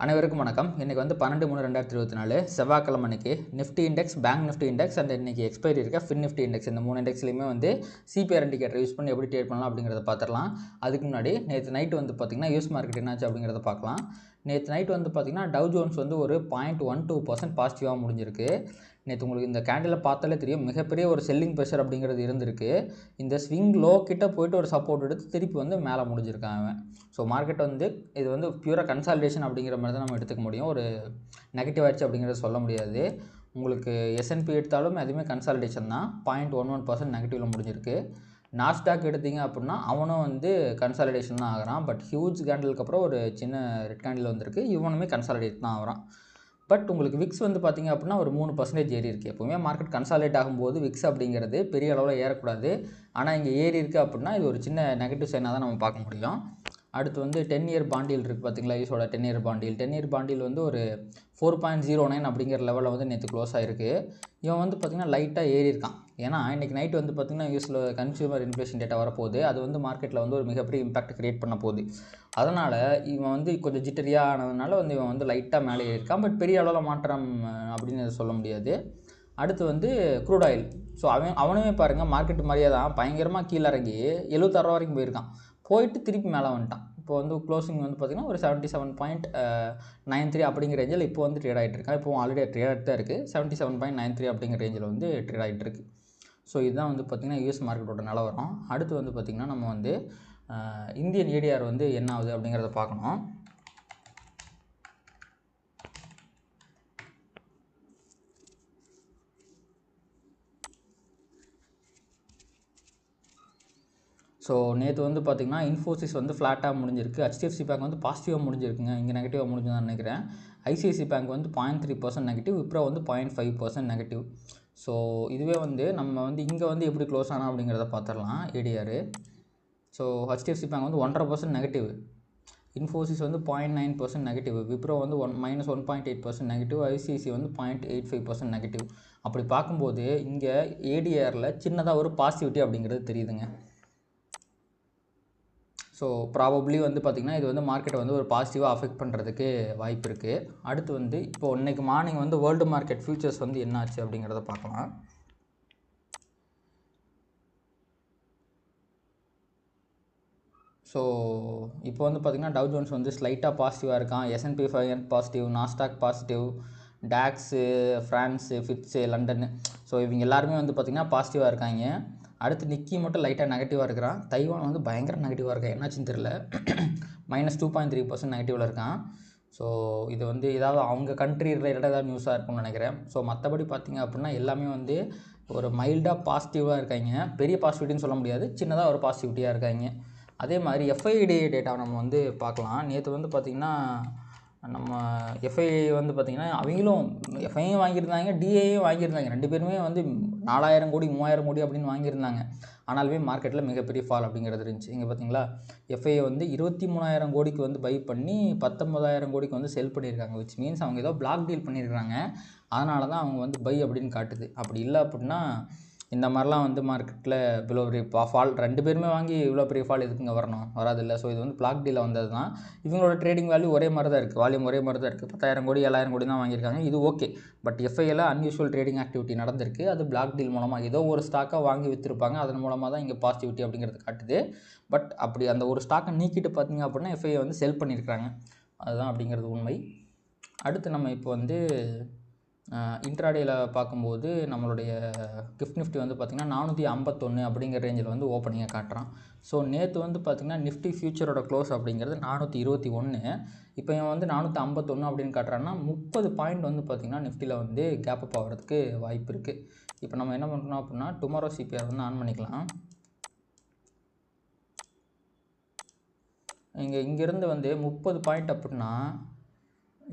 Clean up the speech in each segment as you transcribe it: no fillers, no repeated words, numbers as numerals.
அனைவருக்கும் வணக்கம். இன்றைக்கி வந்து 12/3/2024 செவ்வாய்க்கிழமை அன்றைக்கி Nifty index, bank Nifty index and இன்றைக்கி எக்ஸ்பைரி இருக்க ஃபின் நிஃப்டி இண்டெக்ஸ் இந்த 3 இண்டெக்ஸ்லையுமே வந்து சிபிஆர் இண்டிகேட்டர் யூஸ் பண்ணி எப்படி ட்ரேட் பண்ணலாம் அப்படிங்கிறத பார்த்துடலாம். அதுக்கு முன்னாடி நேற்று நைட்டு வந்து பார்த்திங்கன்னா யூஎஸ் மார்க்கெட் என்னாச்சு அப்படிங்கிறத பார்க்கலாம். நேற்று நைட்டு வந்து பார்த்திங்கன்னா டவ் ஜோன்ஸ் வந்து ஒரு 0.12% பாசிட்டிவாக முடிஞ்சிருக்கு. நேற்று உங்களுக்கு இந்த கேண்டில் பார்த்தாலே தெரியும், மிகப்பெரிய ஒரு செல்லிங் ப்ரெஷர் அப்படிங்கிறது இருந்திருக்கு. இந்த ஸ்விங் லோ கிட்ட போய்ட்டு ஒரு சப்போர்ட் எடுத்து திருப்பி வந்து மேலே முடிஞ்சிருக்காங்க. ஸோ மார்க்கெட் வந்து இது வந்து பியூராக கன்சாலிடேஷன் அப்படிங்கிற மாதிரி தான் நம்ம எடுத்துக்க முடியும். ஒரு நெகட்டிவ் ஆயிடுச்சு அப்படிங்கிறத சொல்ல முடியாது. உங்களுக்கு எஸ்என்பி எடுத்தாலும் அதுவுமே கன்சாலிடேஷன் தான். 0.11% நெகட்டிவில் முடிஞ்சிருக்கு. நாஸ்டாக் எடுத்திங்க அப்படின்னா அவனும் வந்து கன்சாலிடேஷன் தான் ஆகிறான். பட் ஹியூஜ் கேண்டலுக்கு அப்புறம் ஒரு சின்ன ரெட் கேண்டில் வந்திருக்கு. இவனுமே கன்சாலிடேட் தான் ஆகிறான். பட் உங்களுக்கு விக்ஸ் வந்து பார்த்திங்க அப்படின்னா ஒரு 3% ஏறி இருக்குது. எப்போவுமே மார்க்கெட் கன்சாலிடேட் ஆகும்போது விக்ஸ் அப்படிங்கிறது பெரிய அளவில் ஏறக்கூடாது. ஆனால் இங்கே ஏறி இருக்குது அப்படின்னா இது ஒரு சின்ன நெகட்டிவ் சைனாக தான் நம்ம பார்க்க முடியும். அடுத்து வந்து 10 இயர் பாண்டில் இருக்குது பார்த்திங்களா, யூஸோட 10 இயர் பாண்டில். 10 இயர் பாண்டில் வந்து ஒரு 4.09 அப்படிங்கிற லெவலில் வந்து நேற்று க்ளோஸ் ஆகிருக்கு. இவன் வந்து பார்த்திங்கன்னா லைட்டாக ஏறி இருக்கான். ஏன்னா இன்றைக்கி நைட்டு வந்து பார்த்திங்கன்னா யூஎஸில் கன்சியூமர் இன்ஃப்ளேஷன் டேட்டா வரப்போகுது. அது வந்து மார்க்கெட்டில் வந்து ஒரு மிகப்பெரிய இம்பாக்ட் க்ரியேட் பண்ண போகுது. அதனால் இவன் வந்து கொஞ்சம் ஜிட்டரியாக ஆனதுனால வந்து இவன் வந்து லைட்டாக மேலே ஏறியிருக்கான். பட் பெரிய அளவில் மாற்றம் அப்படின்னு சொல்ல முடியாது. அடுத்து வந்து க்ரூட் ஆயில். ஸோ அவனுமே பாருங்கள் மார்க்கெட் மாதிரியே தான் பயங்கரமாக கீழே இறங்கி 76 ரூபா வரைக்கும் போயிருக்கான். போயிட்டு திருப்பி மேலே வந்துட்டான். இப்போ வந்து க்ளோசிங் வந்து பார்த்திங்கன்னா ஒரு 77.93 அப்படிங்கிற ரேஞ்சில் இப்போ வந்து ட்ரேட் ஆகிட்டு இருக்கான். இப்போ ஆல்ரெடி ட்ரேட் ஆகிட்டு தான் இருக்குது. 77.93 அப்படிங்கிற ரேஞ்சில் வந்து ட்ரேட் ஆகிட்டு இருக்குது. ஸோ இதுதான் வந்து பார்த்திங்கன்னா யூஎஸ் மார்க்கெட்டோட நிலவரம். அடுத்து வந்து பார்த்திங்கன்னா நம்ம வந்து இந்தியன் ஏடிஆர் வந்து என்ன ஆகுது அப்படிங்கிறத பார்க்கணும். ஸோ நேற்று வந்து பார்த்திங்கன்னா இன்ஃபோசிஸ் வந்து ஃப்ளாட்டாக முடிஞ்சிருக்கு. ஹெச்டிஎஃப்சி பேங்க் வந்து பாசிட்டிவாக முடிஞ்சிருக்குங்க. இங்கே நெகட்டிவாக முடிஞ்சுதான் நினைக்கிறேன். ஐசிஐசி பேங்க் வந்து 0.3% நெகட்டிவ், விப்ரோ வந்து 0.5% நெகட்டிவ். ஸோ இதுவே வந்து நம்ம வந்து இங்கே வந்து எப்படி க்ளோஸ் ஆனால் அப்படிங்கிறத பார்த்துடலாம். ஏடிஆர். ஸோ ஹெச்டிஎஃப்சி பேங்க் வந்து 1.5% நெகட்டிவ், இன்ஃபோசிஸ் வந்து 0.9% நெகட்டிவ், விப்ரோ வந்து -1.8% நெகட்டிவ், ஐசிஐசி வந்து 0.85% நெகட்டிவ். அப்படி பார்க்கும்போது இங்கே ஏடிஆரில் சின்னதாக ஒரு பாசிட்டிவிட்டி அப்படிங்கிறது தெரியுதுங்க. ஸோ ப்ராபப்ளி வந்து பார்த்திங்கன்னா இது வந்து மார்க்கெட்டை வந்து ஒரு பாசிட்டிவாக அஃபெக்ட் பண்ணுறதுக்கு வாய்ப்பு இருக்குது. அடுத்து வந்து இப்போது இன்றைக்கி மார்னிங் வந்து வேர்ல்டு மார்க்கெட் ஃபியூச்சர்ஸ் வந்து என்னாச்சு அப்படிங்கிறத பார்க்கலாம். ஸோ இப்போ வந்து பார்த்திங்கன்னா டவ் ஜோன்ஸ் வந்து ஸ்லைட்டாக பாசிட்டிவாக இருக்கான். SNP 500 positive, Nasdaq positive, tax, France, fits, London. So இவங்க எல்லாருமே வந்து பார்த்திங்கன்னா பாசிட்டிவாக இருக்காங்க. அடுத்து நிக்கி மட்டும் லைட்டாக நெகட்டிவாக இருக்கிறான். தைவான் வந்து பயங்கர நெகட்டிவாக இருக்கான். என்னாச்சுன்னு தெரில. -2.3% நெகட்டிவில் இருக்கான். ஸோ இது வந்து ஏதாவது அவங்க கண்ட்ரி ரிலேட்டடாக ஏதாவது நியூஸாக இருக்கும்னு நினைக்கிறேன். ஸோ மற்றபடி பார்த்திங்க அப்படின்னா எல்லாமே வந்து ஒரு மைல்டாக பாசிட்டிவாக இருக்காங்க. பெரிய பாசிட்டிவிட்டின்னு சொல்ல முடியாது, சின்னதாக ஒரு பாசிட்டிவிட்டியாக இருக்காங்க. அதே மாதிரி எஃப்ஐடி டேட்டா நம்ம வந்து பார்க்கலாம். நேற்று வந்து பார்த்திங்கன்னா நம்ம எஃப்ஐ வந்து பார்த்திங்கன்னா அவங்களும் எஃப்ஐயும் வாங்கியிருந்தாங்க, டிஏயும் வாங்கியிருந்தாங்க. 2 பேருமே வந்து 4000 கோடி 3000 கோடி அப்படின்னு வாங்கியிருந்தாங்க. ஆனாலுமே மார்க்கெட்டில் மிகப்பெரிய ஃபால் அப்படிங்கிறது இருந்துச்சு. இங்கே பார்த்திங்களா, எஃப்ஐ வந்து 23,000 கோடிக்கு வந்து பை பண்ணி 19,000 கோடிக்கு வந்து செல் பண்ணியிருக்காங்க. விச் மீன்ஸ் அவங்க ஏதோ பிளாக் டீல் பண்ணியிருக்காங்க. அதனால தான் அவங்க வந்து பை அப்படின்னு காட்டுது. அப்படி இல்லை அப்படின்னா இந்த மாதிரிலாம் வந்து மார்க்கெட்டில் இவ்வளோ பெரிய ஃபால், 2 பேருமே வாங்கி இவ்வளோ பெரிய ஃபால் எதுக்குங்க வரணும், வராதில்லை. ஸோ இது வந்து பிளாக் டீலில் வந்தது தான். இவங்களோட ட்ரேடிங் வேல்யூ ஒரே மாதிரி தான் இருக்குது, வால்யூம் ஒரே மாதிரி தான் இருக்குது. 10,000 கோடி 7,000 கோடி தான் வாங்கியிருக்காங்க. இது ஓகே. பட் எஃப்ஐயில் அன்யூஷுவல் ட்ரேடிங் ஆக்டிவிட்டி நடந்திருக்கு. அது பிளாக் டீல் மூலமாக ஏதோ ஒரு ஸ்டாக்காக வாங்கி விற்றுருப்பாங்க. அதன் மூலமாக தான் இங்கே பாசிட்டிவிட்டி அப்படிங்கிறது காட்டுது. பட் அப்படி அந்த ஒரு ஸ்டாக்கை நீக்கிட்டு பார்த்திங்க அப்படின்னா எஃப்ஐயை வந்து செல் பண்ணியிருக்காங்க. அதுதான் அப்படிங்கிறது உண்மை. அடுத்து நம்ம இப்போ வந்து இன்ட்ராடேயில் பார்க்கும்போது நம்மளுடைய கிஃப்ட் நிஃப்டி வந்து பார்த்திங்கன்னா 451 அப்படிங்கிற ரேஞ்சில் வந்து ஓப்பனிங்கை காட்டுறான். ஸோ நேற்று வந்து பார்த்திங்கன்னா நிஃப்டி ஃபியூச்சரோட க்ளோஸ் அப்படிங்கிறது 421. இப்போ இவன் வந்து 451 அப்படின்னு காட்டுறான்னா 30 பாயிண்ட் வந்து பார்த்திங்கன்னா நிஃப்டியில் வந்து கேப் அப் ஆகிறதுக்கு வாய்ப்பு இருக்குது. இப்போ நம்ம என்ன பண்ணுறோம் அப்படின்னா டுமாரோ சிபிஆர் வந்து ஆன் பண்ணிக்கலாம். இங்கேருந்து வந்து 30 பாயிண்ட் அப்படின்னா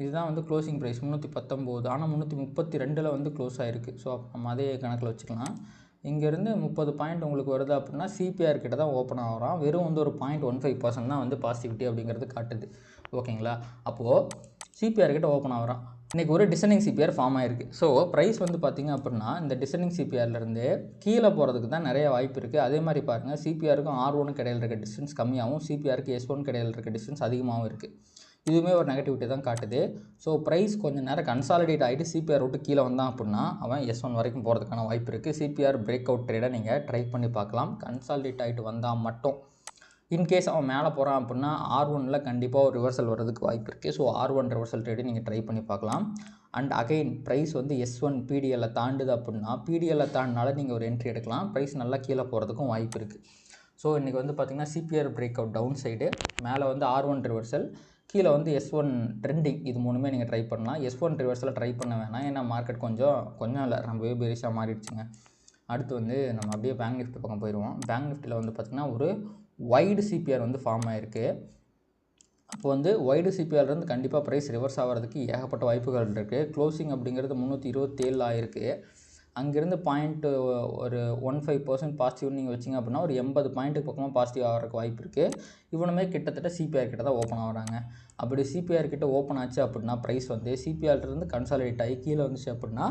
இதுதான் வந்து க்ளோசிங் ப்ரைஸ் 319. ஆனால் 332 வந்து க்ளோஸ் ஆகிருக்கு. ஸோ நம்ம அதே கணக்கில் வச்சுக்கலாம். இங்கேருந்து 30 பாயிண்ட் உங்களுக்கு வருது அப்படின்னா சிபிஆர் கிட்ட தான் ஓப்பன் ஆகிறான். வெறும் வந்து ஒரு 0.15% தான் வந்து பாசிட்டிவிட்டி அப்படிங்கிறது காட்டுது. ஓகேங்களா, அப்போது சிபிஆர் கிட்ட ஓப்பன் ஆகிறான். இன்றைக்கி ஒரு டிசனிங் சிபிஆர் ஃபார்ம் ஆகிருக்கு. ஸோ ப்ரைஸ் வந்து பார்த்திங்க அப்படின்னா இந்த டிசனிங் சிபிஆர்லேருந்து கீழே போகிறதுக்கு தான் நிறைய வாய்ப்பு இருக்குது. அதே மாதிரி பாருங்கள், சிபிஆருக்கும் R1 இடையில் இருக்க டிஸ்டன்ஸ் கம்மியாகவும் சிபிஆருக்கு S1 இடையில் இருக்க டிஸ்டன்ஸ் அதிகமாகவும் இருக்குது. இதுவுமே ஒரு நெகட்டிவிட்டி தான் காட்டுது. ஸோ ப்ரைஸ் கொஞ்சம் நேரம் கன்சாலிடேட் ஆகிட்டு சிபிஆர் விட்டு கீழே வந்தான் அப்படின்னா அவன் S1 வரைக்கும் போகிறதுக்கான வாய்ப்பு இருக்குது. சிபிஆர் பிரேக் அவுட் ட்ரேடை நீங்கள் ட்ரை பண்ணி பார்க்கலாம். கன்சாலிடேட் ஆகிட்டு வந்தால் மட்டும். இன்கேஸ் அவன் மேலே போகிறான் அப்படின்னா R1ல் கண்டிப்பாக ஒரு ரிவர்சல் வர்றதுக்கு வாய்ப்பு இருக்குது. ஸோ R1 ரிவர்சல் ட்ரேடு நீங்கள் ட்ரை பண்ணி பார்க்கலாம். அண்ட் அகைன் ப்ரைஸ் வந்து S1 PDL தாண்டுது அப்படின்னா PDL தாண்டினால நீங்கள் ஒரு என்ட்ரி எடுக்கலாம். ப்ரைஸ் நல்லா கீழே போகிறதுக்கும் வாய்ப்பு இருக்குது. ஸோ இன்றைக்கி வந்து பார்த்திங்கன்னா CPR breakout downside, மேலே வந்து R1 ரிவர்சல், கீழே வந்து S1 ட்ரெண்டிங். இது மூணுமே நீங்கள் ட்ரை பண்ணலாம். S1 ரிவர்சலில் ட்ரை பண்ண வேணாம், ஏன்னா மார்க்கெட் கொஞ்சம் இல்லை ரொம்பவே பெருசாக மாறிடுச்சுங்க. அடுத்து வந்து நம்ம அப்படியே பேங்க் நிஃப்டி பக்கம் போயிடுவோம். பேங்க் நிஃப்டியில் வந்து பார்த்திங்கன்னா ஒரு வைடு சிபிஆர் வந்து ஃபார்ம் ஆகிருக்கு. அப்போ வந்து வைடு சிபிஆர்லேருந்து கண்டிப்பாக ப்ரைஸ் ரிவர்ஸ் ஆகிறதுக்கு ஏகப்பட்ட வாய்ப்புகள் இருக்குது. க்ளோசிங் அப்படிங்கிறது 327 ஆகிருக்கு. அங்கேருந்து ஒரு 15% பாசிட்டிவ் நீங்கள் வச்சிங்க அப்படின்னா ஒரு 80 பாயிண்ட்டுக்கு பக்கமாக பாசிட்டிவ் ஆகிறதுக்கு வாய்ப்பு இருக்குது. இவனுமே கிட்டத்தட்ட சிபிஆர் கிட்ட தான் ஓப்பன் ஆகிறாங்க. அப்படி சிபிஆர் கிட்ட ஓப்பன் ஆச்சு அப்படின்னா ப்ரைஸ் வந்து சிபிஆர்லேருந்து கன்சாலிடேட் ஆகி கீழே வந்துச்சு அப்படின்னா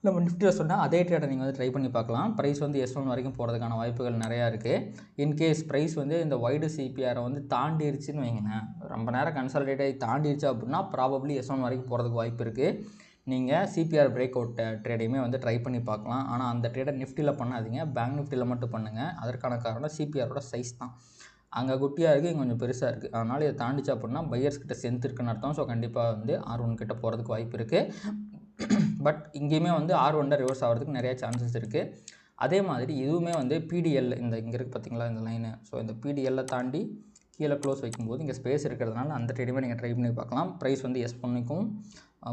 நம்ம நிஃப்டியில் சொன்னால் அதே ட்ரேடை நீங்கள் வந்து ட்ரை பண்ணி பார்க்கலாம். ப்ரைஸ் வந்து S1 வரைக்கும் போகிறதுக்கான வாய்ப்புகள் நிறையா இருக்குது. இன்கேஸ் ப்ரைஸ் வந்து இந்த வைடு சிபிஆரை வந்து தாண்டிடுச்சுன்னு வைங்களேன், ரொம்ப நேரம் கன்சாலிடேட் ஆகி தாண்டிடுச்சு அப்படின்னா ப்ராபப்ளி S1 வரைக்கும் போகிறதுக்கு வாய்ப்பு இருக்குது. நீங்கள் சிபிஆர் பிரேக் அவுட் ட்ரேடையுமே வந்து ட்ரை பண்ணி பார்க்கலாம். ஆனால் அந்த ட்ரேடை நிஃப்டியில் பண்ணாதீங்க, பேங்க் நிஃப்டியில் மட்டும் பண்ணுங்கள். அதற்கான காரணம் சிபிஆரோட சைஸ் தான். அங்கே குட்டியாக இருக்குது, இங்கே கொஞ்சம் பெருசாக இருக்குது. அதனால் இதை தாண்டிச்சு அப்படின்னா பையர்ஸ் கிட்ட ஸ்ட்ரென்த் இருக்குன்னு அர்த்தம். ஸோ கண்டிப்பாக வந்து R1 கிட்ட போகிறதுக்கு வாய்ப்பு இருக்குது. பட் இங்கேயுமே வந்து R1 ரிவர்ஸ் ஆகிறதுக்கு நிறையா சான்சஸ் இருக்குது. அதே மாதிரி இதுவுமே வந்து PDL இங்கே இருக்குது பார்த்தீங்களா இந்த லைனு. ஸோ இந்த PDL தாண்டி கீழே க்ளோஸ் வைக்கும்போது இங்கே ஸ்பேஸ் இருக்கிறதுனால அந்த ட்ரேடுமே நீங்கள் ட்ரை பண்ணி பார்க்கலாம். ப்ரைஸ் வந்து S1க்கும்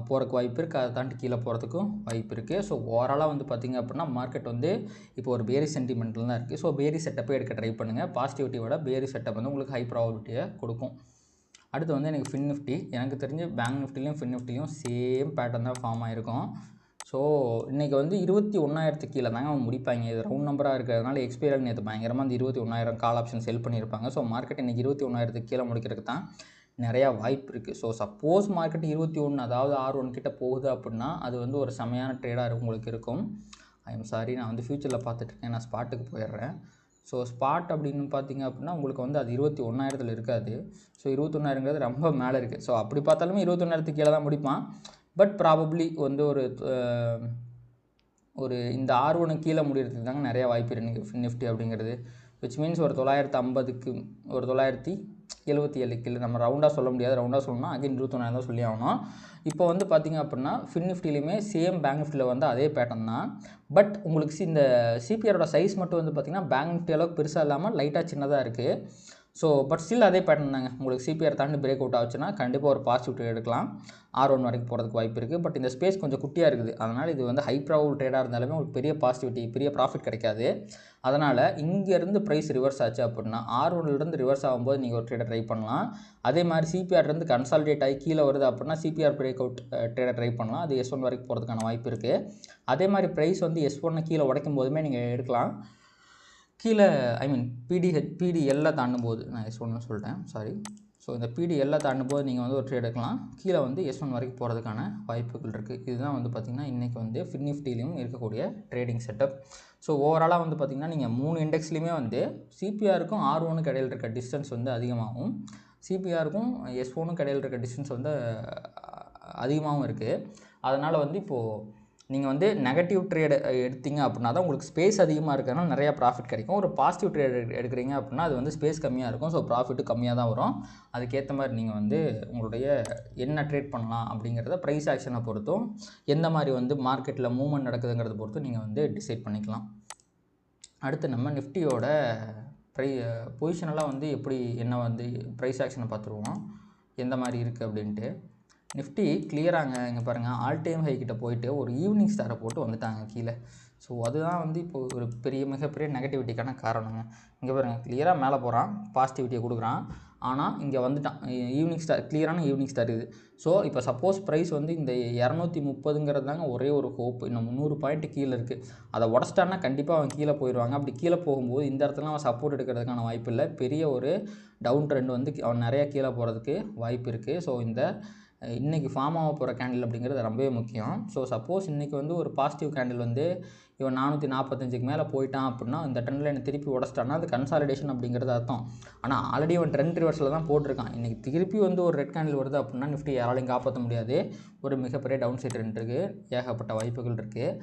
போகிறதுக்கு வாய்ப்பு இருக்குது, அதை தாண்டி கீழே போகிறதுக்கும் வாய்ப்பு இருக்குது. ஸோ ஓவராலாக வந்து பார்த்திங்க அப்படின்னா மார்க்கெட் வந்து இப்போ ஒரு பேரி சென்டிமெண்ட்டில் தான் இருக்குது. ஸோ பேரி செட்டப்பே எடுக்க ட்ரை பண்ணுங்கள். பாசிட்டிவிட்டியோட பேரி செட்டப் வந்து உங்களுக்கு ஹை ப்ராபபிலிட்டியை கொடுக்கும். அடுத்து வந்து எனக்கு ஃபின் நிஃப்டி, எனக்கு தெரிஞ்சு பேங்க் நிஃப்டிலையும் ஃபின் நிஃப்டிலையும் சேம் பேட்டர்ன் தான் ஃபார்ம் ஆகிருக்கும். ஸோ இன்றைக்கி வந்து 21,000 கீழே தாங்க அவங்க முடிப்பாங்க. இது ரவுண்ட் நம்பராக இருக்கிறதுனால எக்ஸ்பைரி நேற்று பயங்கரமாக அந்த 21,000 கால் ஆப்ஷன் செல் பண்ணியிருப்பாங்க. ஸோ மார்க்கெட் இன்றைக்கி 21,000 கீழே முடிக்கிறதுக்கு தான் நிறையா வாய்ப்பு இருக்குது. ஸோ சப்போஸ் மார்க்கெட் 21 அதாவது R1 கிட்ட போகுது அப்படின்னா அது வந்து ஒரு செமையான ட்ரேடாக உங்களுக்கு இருக்கும். ஐ எம் சாரி, நான் வந்து ஃப்யூச்சரில் பார்த்துட்ருக்கேன், நான் ஸ்பாட்டுக்கு போயிடுறேன். ஸோ ஸ்பாட் அப்படின்னு பார்த்தீங்க அப்படின்னா உங்களுக்கு வந்து அது 21,000 இருக்காது. ஸோ 21,000ங்கிறது ரொம்ப மேலே இருக்குது. ஸோ அப்படி பார்த்தாலுமே 21,000 கீழே தான் முடிப்பான். பட் ப்ராபப்ளி வந்து ஒரு இந்த R1 கீழே முடிகிறதுக்கு தாங்க நிறையா வாய்ப்பு இருக்குது நிஃப்டி அப்படிங்கிறது. விச் மீன்ஸ் ஒரு 950க்கு ஒரு 977 கீழே நம்ம ரவுண்டாக சொல்ல முடியாது. ரவுண்டாக சொல்லணும்னா அகைன் 21,000 தான் சொல்லி ஆகணும். இப்போ வந்து பார்த்திங்க அப்படின்னா ஃபின் நிஃப்டிலையுமே சேம் பேங்க் நிஃப்டியில் வந்து அதே பேட்டர்ன் தான். பட் உங்களுக்கு இந்த சிபிஆரோட சைஸ் மட்டும் வந்து பார்த்திங்கன்னா பேங்க் நிஃப்டி அளவுக்கு பெருசாக இல்லாமல் லைட்டாக சின்னதாக இருக்குது. ஸோ பட் ஸ்டில் அதே பேட்டர்ன் தாங்க. உங்களுக்கு சிபிஆர் தாண்டி பிரேக் அவுட் ஆச்சுன்னா கண்டிப்பாக ஒரு பாசிட்டிவ் ட்ரேட் எடுக்கலாம். R1 வரைக்கும் போகிறதுக்கு வாய்ப்பு இருக்குது. பட் இந்த ஸ்பேஸ் கொஞ்சம் குட்டியாக இருக்குது. அதனால் இது வந்து ஹை ப்ராபபிள் ட்ரேடாக இருந்தாலுமே உங்களுக்கு பெரிய பாசிட்டிவிட்டி பெரிய ப்ராஃபிட் கிடைக்காது. அதனால் இங்கேருந்து ப்ரைஸ் ரிவர்ஸ் ஆச்சு அப்படின்னா R1லேருந்து ரிவர்ஸ் ஆகும்போது நீங்கள் ஒரு ட்ரேடை ட்ரை பண்ணலாம். அதே மாதிரி சிபிஆர்லேருந்து கன்சாலிடேட் ஆகி கீழே வருது அப்படின்னா சிபிஆர் பிரேக் அவுட் ட்ரேடை ட்ரை பண்ணலாம். அது S1 வரைக்கும் போகிறதுக்கான வாய்ப்பு இருக்குது. அதே மாதிரி ப்ரைஸ் வந்து S1 கீழே உடைக்கும் போதுமே நீங்கள் எடுக்கலாம். கீழே PDL தாண்டும்போது, நான் S1 சொல்லிட்டேன் சாரி. ஸோ இந்த PDL தாண்டும்போது நீங்கள் வந்து ஒரு ட்ரேட் எடுக்கலாம். கீழே வந்து S1 வரைக்கும் போகிறதுக்கான வாய்ப்புகள் இருக்குது. இதுதான் வந்து பார்த்திங்கன்னா இன்றைக்கி வந்து ஃபின் நிஃப்டிலையும் இருக்கக்கூடிய ட்ரேடிங் செட்டப். ஸோ ஓவராலாக வந்து பார்த்திங்கன்னா நீங்கள் 3 இண்டெக்ஸ்லையுமே வந்து சிபிஆருக்கும் R1க்கும் இடையில் இருக்க டிஸ்டன்ஸ் வந்து அதிகமாகும், சிபிஆருக்கும் S1க்கும் இடையில் இருக்க டிஸ்டன்ஸ் வந்து அதிகமாகவும் இருக்குது. அதனால் வந்து இப்போது நீங்கள் வந்து நெகட்டிவ் ட்ரேடு எடுத்தீங்க அப்படின்னா தான் உங்களுக்கு ஸ்பேஸ் அதிகமாக இருக்கிறதுனால நிறையா ப்ராஃபிட் கிடைக்கும். ஒரு பாசிட்டிவ் ட்ரேடு எடுக்கிறீங்க அப்படின்னா அது வந்து ஸ்பேஸ் கம்மியாக இருக்கும். ஸோ ப்ராஃபிட்டு கம்மியாக தான் வரும். அதுக்கேற்ற மாதிரி நீங்கள் வந்து உங்களுடைய என்ன ட்ரேட் பண்ணலாம் அப்படிங்கிறத ப்ரைஸ் ஆக்ஷனை பொறுத்தும் எந்த மாதிரி வந்து மார்க்கெட்டில் மூவ்மெண்ட் நடக்குதுங்கிறத பொறுத்தும் நீங்கள் வந்து டிசைட் பண்ணிக்கலாம். அடுத்து நம்ம நிஃப்டியோட பொசிஷனெல்லாம் வந்து எப்படி என்ன வந்து ப்ரைஸ் ஆக்ஷனை பார்த்துருவோம் எந்த மாதிரி இருக்குது அப்படின்ட்டு. நிஃப்டி கிளியராங்க, இங்கே பாருங்கள் ஆல் டைம் ஹை கிட்ட போயிட்டு ஒரு ஈவினிங் ஸ்டாரை போட்டு வந்துட்டாங்க கீழே. ஸோ அதுதான் வந்து இப்போ ஒரு மிகப்பெரிய நெகட்டிவிட்டிக்கான காரணங்க. இங்கே பாருங்கள் கிளியராக மேலே போகிறான், பாசிட்டிவிட்டியை கொடுக்குறான், ஆனால் இங்கே வந்துட்டான் ஈவினிங் ஸ்டார், கிளியரான ஈவினிங் ஸ்டார் இது. ஸோ இப்போ சப்போஸ் ப்ரைஸ் வந்து இந்த 230 தாங்க ஒரே ஒரு ஹோப், இன்னும் 300 பாயிண்ட் கீழே இருக்குது. அதை உடச்சிட்டான்னா கண்டிப்பாக அவன் கீழே போயிடுவாங்க. அப்படி கீழே போகும்போது இந்த இடத்துல அவன் சப்போர்ட் எடுக்கிறதுக்கான வாய்ப்பு இல்லை. பெரிய ஒரு டவுன் ட்ரெண்ட் வந்து அவன் நிறையா கீழே போகிறதுக்கு வாய்ப்பு இருக்குது. ஸோ இந்த இன்றைக்கி ஃபார்ம் ஆக போகிற கேண்டில் அப்படிங்கிறது ரொம்பவே முக்கியம். ஸோ சப்போஸ் இன்றைக்கி வந்து ஒரு பாசிட்டிவ் கேண்டில் வந்து இவன் 445க்கு மேலே போயிட்டான் அப்படின்னா இந்த ட்ரெண்ட் லைனை திருப்பி உடச்சிட்டான்னா அது கன்சாலிடேஷன் அப்படிங்கிறது அர்த்தம். ஆனால் ஆல்ரெடி அவன் ட்ரெண்ட் ரிவர்ஸில் தான் போட்டிருக்கான். இன்றைக்கி திருப்பி வந்து ஒரு ரெட் கேண்டில் வருது அப்படின்னா நிஃப்டி யாராலையும் காப்பாற்ற முடியாது. ஒரு மிகப்பெரிய டவுன் சைட் ட்ரெண்ட் இருக்குது, ஏகப்பட்ட வாய்ப்புகள் இருக்குது.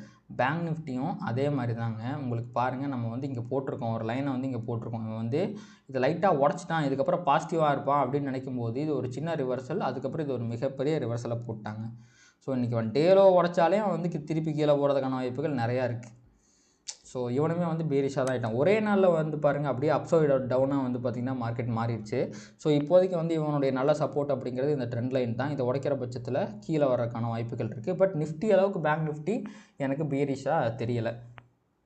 பேங்க் நிஃப்டியும் அதே மாதிரி தாங்க. உங்களுக்கு பாருங்கள், நம்ம வந்து இங்கே போட்டிருக்கோம், ஒரு லைனை வந்து இங்கே போட்டிருக்கோம். இவன் வந்து இதை லைட்டாக உடச்சிட்டான், இதுக்கப்புறம் பாசிட்டிவாக இருப்பான் அப்படின்னு நினைக்கும் போது இது ஒரு சின்ன ரிவர்சல், அதுக்கப்புறம் இது ஒரு மிகப்பெரிய ரிவர்சலை போட்டாங்க. ஸோ இன்றைக்கி அவன் டேலோ உடச்சாலே அவன் வந்து திருப்பி கீழே போகிறதுக்கான வாய்ப்புகள் நிறையா இருக்குது. ஸோ இவனுமே வந்து பேரிஷாக தான் ஆகிட்டான். ஒரே நாளில் வந்து பாருங்கள் அப்படியே அப்சைட் டவுனாக வந்து பார்த்திங்கன்னா மார்க்கெட் மாறிடுச்சு. ஸோ இப்போதைக்கு வந்து இவனுடைய நல்ல சப்போர்ட் அப்படிங்கிறது இந்த ட்ரெண்ட் லைன் தான். இதை உடைக்கிற பட்சத்தில் கீழே வரக்கான வாய்ப்புகள் இருக்குது. பட் நிஃப்டி அளவுக்கு பேங்க் நிஃப்டி எனக்கு பேரிஷாக தெரியலை.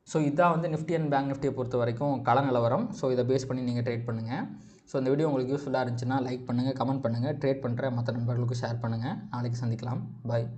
ஸோ இதான் வந்து நிஃப்டி அண்ட் பேங்க் நிஃப்டியை பொறுத்த வரைக்கும் கள நிலவரம். ஸோ இதை பேஸ் பண்ணி நீங்கள் ட்ரேட் பண்ணுங்கள். ஸோ இந்த வீடியோ உங்களுக்கு யூஸ்ஃபுல்லாக இருந்துச்சுன்னா லைக் பண்ணுங்கள், கமெண்ட் பண்ணுங்கள், ட்ரேட் பண்ணுற மற்ற நண்பர்களுக்கு ஷேர் பண்ணுங்கள். நாளைக்கு சந்திக்கலாம். பாய்.